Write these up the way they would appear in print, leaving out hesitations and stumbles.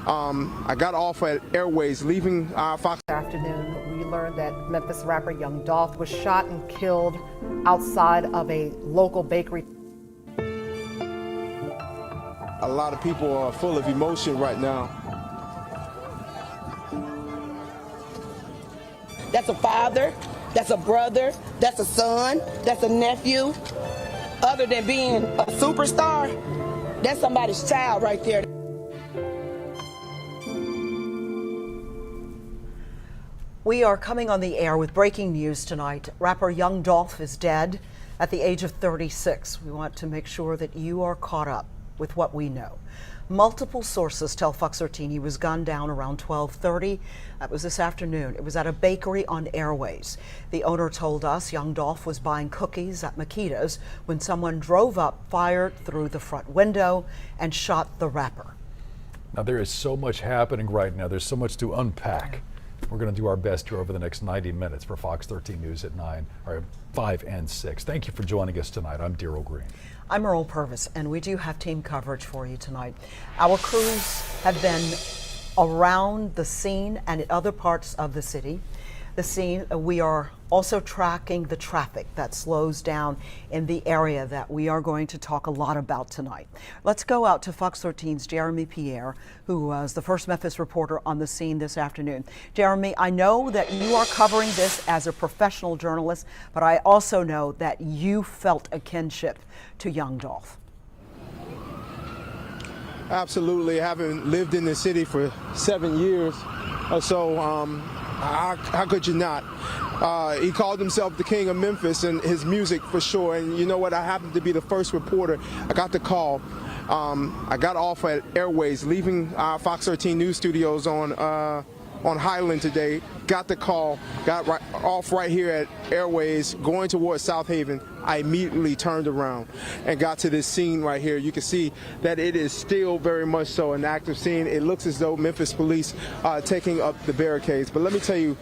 I got off at Airways, leaving Fox. Afternoon, we learned that Memphis rapper Young Dolph was shot and killed outside of a local bakery. A lot of people are full of emotion right now. That's a father, that's a brother, that's a son, that's a nephew. Other than being a superstar, that's somebody's child right there. We are coming on the air with breaking news tonight. Rapper Young Dolph is dead at the age of 36. We want to make sure that you are caught up with what we know. Multiple sources tell Fox 13 he was gunned down around 12:30. That was this afternoon. It was at a bakery on Airways. The owner told us Young Dolph was buying cookies at Makeda's when someone drove up, fired through the front window, and shot the rapper. Now, there is so much happening right now. There's so much to unpack. We're going to do our best here over the next 90 minutes for Fox 13 News at 5 and 6. Thank you for joining us tonight. I'm Daryl Green. I'm Earl Purvis, and we do have team coverage for you tonight. Our crews have been around the scene and in other parts of the city. The scene, we are also tracking the traffic that slows down in the area that we are going to talk a lot about tonight. Let's go out to Fox 13's Jeremy Pierre, who was the first Memphis reporter on the scene this afternoon. Jeremy, I know that you are covering this as a professional journalist, but I also know that you felt a kinship to Young Dolph. Absolutely, having lived in the city for 7 years or so, how could you not? He called himself the king of Memphis, and his music for sure. And you know what? I happened to be the first reporter. I got the call. I got off at Airways, leaving Fox 13 News Studios on Highland today. Got the call, got off right here at Airways, going towards South Haven. I immediately turned around and got to this scene right here. You can see that it is still very much so an active scene. It looks as though Memphis Police are taking up the barricades. But let me tell you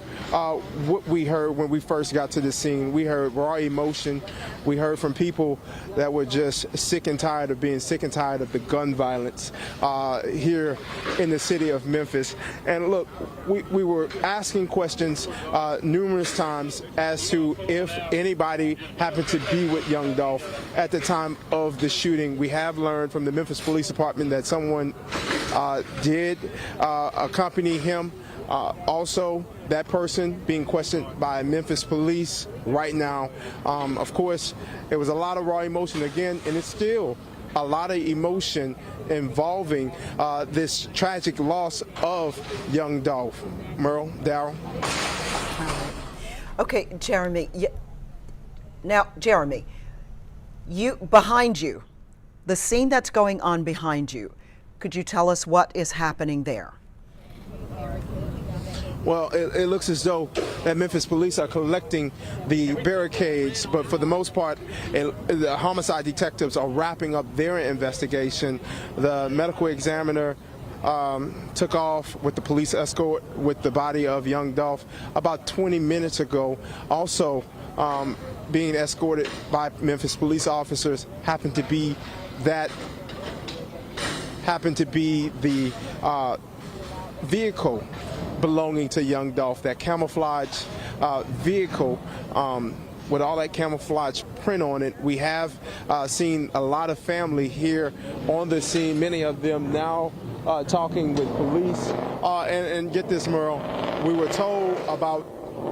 what we heard when we first got to this scene. We heard raw emotion. We heard from people that were just sick and tired of being sick and tired of the gun violence here in the city of Memphis. And look, we were asking questions numerous times as to if anybody happened to be with Young Dolph at the time of the shooting. We have learned from the Memphis Police Department that someone did accompany him. Also, that person being questioned by Memphis Police right now. Of course, it was a lot of raw emotion again, and it's still a lot of emotion involving this tragic loss of Young Dolph. Merle, Darryl. Okay, Jeremy. Now, Jeremy, behind you, the scene that's going on behind you, could you tell us what is happening there? Well, it looks as though that Memphis Police are collecting the barricades, but for the most part, the homicide detectives are wrapping up their investigation. The medical examiner took off with the police escort with the body of Young Dolph about 20 minutes ago. Also, being escorted by Memphis police officers happened to be the vehicle belonging to Young Dolph, that camouflage vehicle with all that camouflage print on it. We have seen a lot of family here on the scene, many of them now talking with police. And get this, Merle, we were told about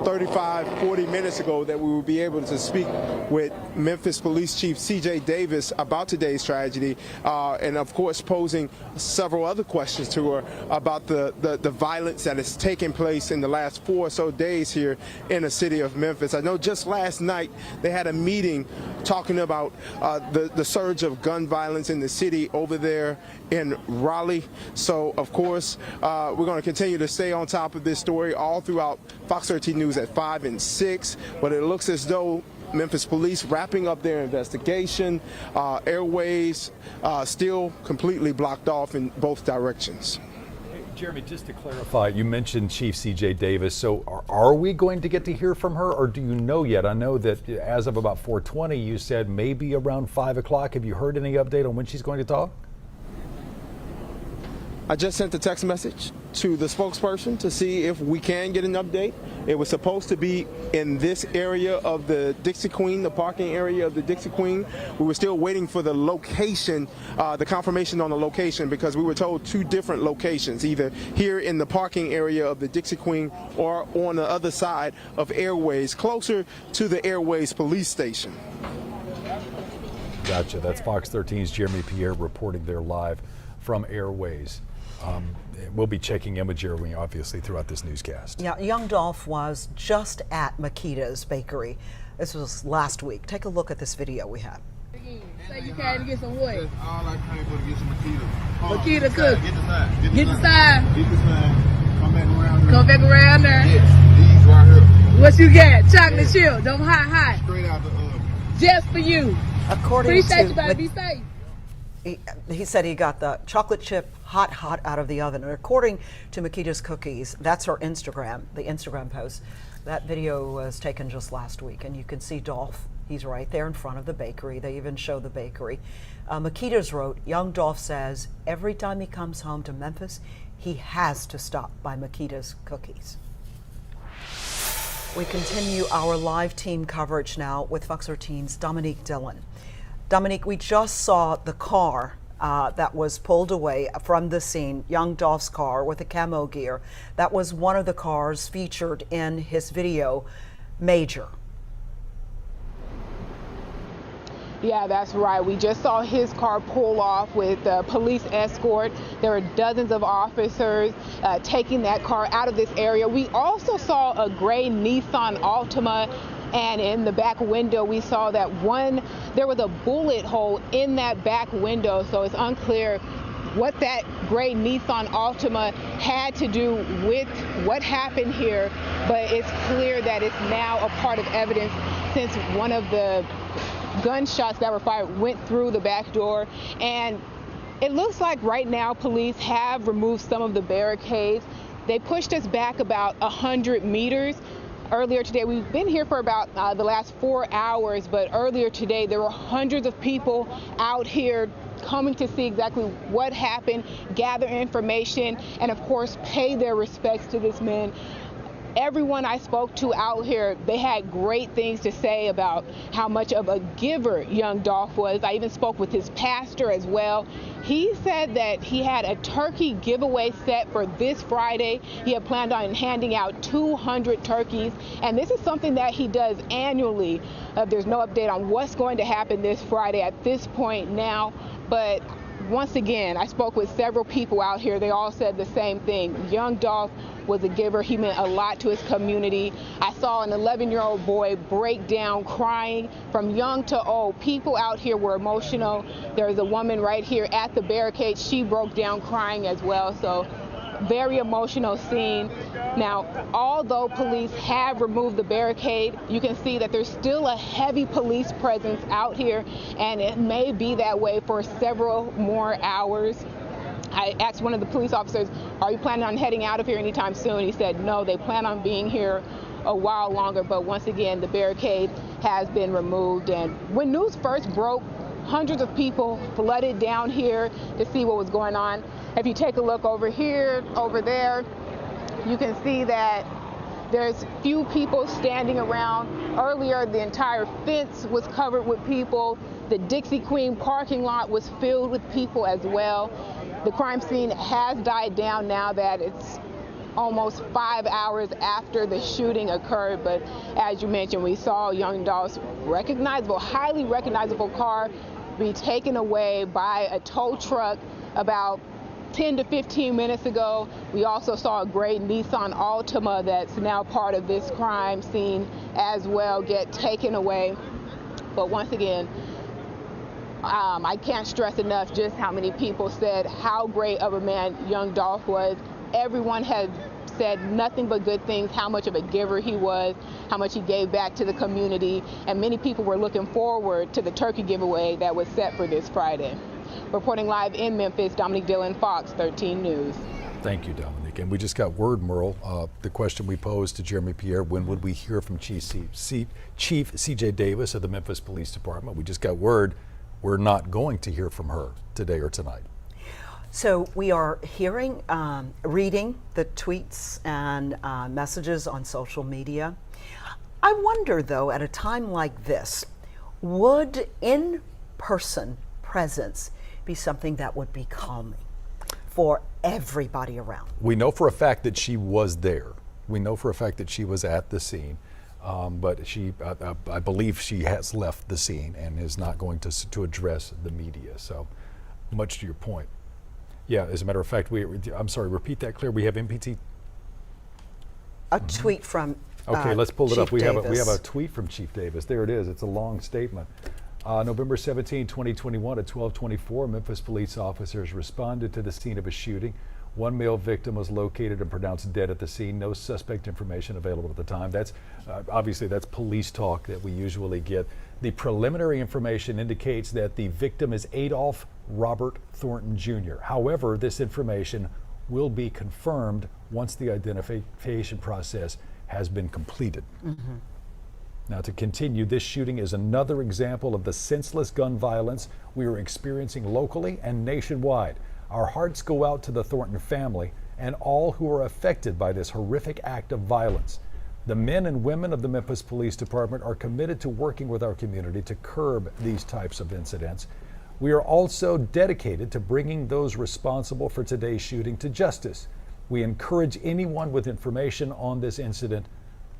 35-40 minutes ago that we would be able to speak with Memphis Police Chief C.J. Davis about today's tragedy, and of course posing several other questions to her about the violence that has taken place in the last 4 or so days here in the city of Memphis. I know just last night they had a meeting talking about the surge of gun violence in the city over there in Raleigh. So of course we're going to continue to stay on top of this story all throughout Fox 13 News at 5 and 6, but it looks as though Memphis Police wrapping up their investigation. Airways still completely blocked off in both directions. Jeremy, just to clarify, you mentioned Chief C.J. Davis. So are we going to get to hear from her, or do you know yet? I know that as of about 4:20, you said maybe around 5 o'clock. Have you heard any update on when she's going to talk? I just sent a text message to the spokesperson to see if we can get an update. It was supposed to be in this area of the Dixie Queen, the parking area of the Dixie Queen. We were still waiting for the location, the confirmation on the location, because we were told 2 different locations, either here in the parking area of the Dixie Queen or on the other side of Airways, closer to the Airways police station. Gotcha. That's Fox 13's Jeremy Pierre reporting there live from Airways. We'll be checking in with Jeremy, obviously, throughout this newscast. Yeah, Young Dolph was just at Makeda's bakery. This was last week. Take a look at this video we have. Say you came to get some what? That's all I came for, to get some Makeda. Makeda cook. Get the sign. Get the sign. Get the sign. Come back around there. Come back around there. Yes, these right here. What you got? Chocolate chip. Them hot. Straight out the oven. Just for you. According Appreciate to you, better be safe. He said he got the chocolate chip hot out of the oven. And according to Makeda's Cookies, that's her Instagram, the Instagram post. That video was taken just last week, and you can see Dolph. He's right there in front of the bakery. They even show the bakery. Makeda's wrote, Young Dolph says every time he comes home to Memphis, he has to stop by Makeda's Cookies. We continue our live team coverage now with Fox 13's Dominique Dillon. Dominique, we just saw the car that was pulled away from the scene, Young Dolph's car with the camo gear. That was one of the cars featured in his video, Major. Yeah, that's right. We just saw his car pull off with police escort. There were dozens of officers taking that car out of this area. We also saw a gray Nissan Altima, and in the back window we saw that there was a bullet hole in that back window, so it's unclear what that gray Nissan Altima had to do with what happened here, but it's clear that it's now a part of evidence since one of the gunshots that were fired went through the back door. And it looks like right now police have removed some of the barricades. They pushed us back about 100 meters. Earlier today, we've been here for about the last 4 hours, but earlier today there were hundreds of people out here coming to see exactly what happened, gather information, and of course pay their respects to this man. Everyone I spoke to out here, they had great things to say about how much of a giver Young Dolph was. I even spoke with his pastor as well. He said that he had a turkey giveaway set for this Friday. He had planned on handing out 200 turkeys, and this is something that he does annually. There's no update on what's going to happen this Friday at this point now, but once again, I spoke with several people out here. They all said the same thing. Young Dolph was a giver. He meant a lot to his community. I saw an 11-year-old boy break down crying. From young to old, people out here were emotional. There's a woman right here at the barricade. She broke down crying as well. So very emotional scene. Now, although police have removed the barricade, you can see that there's still a heavy police presence out here, and it may be that way for several more hours. I asked one of the police officers, are you planning on heading out of here anytime soon? He said no, they plan on being here a while longer, but once again, the barricade has been removed. And when news first broke, hundreds of people flooded down here to see what was going on. If you take a look over here, over there, you can see that there's few people standing around. Earlier, the entire fence was covered with people. The Dixie Queen parking lot was filled with people as well. The crime scene has died down now that it's almost 5 hours after the shooting occurred, but as you mentioned, we saw Young Dolph's recognizable, highly recognizable car be taken away by a tow truck about 10 to 15 minutes ago. We also saw a gray Nissan Altima that's now part of this crime scene as well get taken away. But once again, I can't stress enough just how many people said how great of a man Young Dolph was. Everyone had said nothing but good things, how much of a giver he was, how much he gave back to the community, and many people were looking forward to the turkey giveaway that was set for this Friday. Reporting live in Memphis, Dominique Dillon, Fox 13 News. Thank you, Dominique. And we just got word, Merle, the question we posed to Jeremy Pierre, when would we hear from Chief C.J. Davis of the Memphis Police Department? We just got word we're not going to hear from her today or tonight. So we are hearing, reading the tweets and messages on social media. I wonder, though, at a time like this, would in-person presence be something that would be calming for everybody around? We know for a fact that she was there. We know for a fact that she was at the scene, but I believe she has left the scene and is not going to address the media. So, much to your point. Yeah, as a matter of fact, I'm sorry, repeat that, Claire. We have MPT. A tweet from Okay, let's pull it up. Chief We have Davis. a tweet from Chief Davis. There it is. It's a long statement. November 17, 2021 at 12:24, Memphis police officers responded to the scene of a shooting. One male victim was located and pronounced dead at the scene. No suspect information available at the time. That's obviously that's police talk that we usually get. The preliminary information indicates that the victim is Adolph Robert Thornton Jr. However, this information will be confirmed once the identification process has been completed. Mm-hmm. Now, to continue, this shooting is another example of the senseless gun violence we are experiencing locally and nationwide. Our hearts go out to the Thornton family and all who are affected by this horrific act of violence. The men and women of the Memphis Police Department are committed to working with our community to curb these types of incidents. We are also dedicated to bringing those responsible for today's shooting to justice. We encourage anyone with information on this incident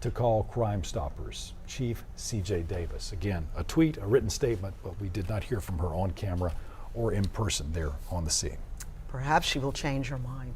to call Crime Stoppers. Chief C.J. Davis. Again, a tweet, a written statement, but we did not hear from her on camera or in person there on the scene. Perhaps she will change her mind.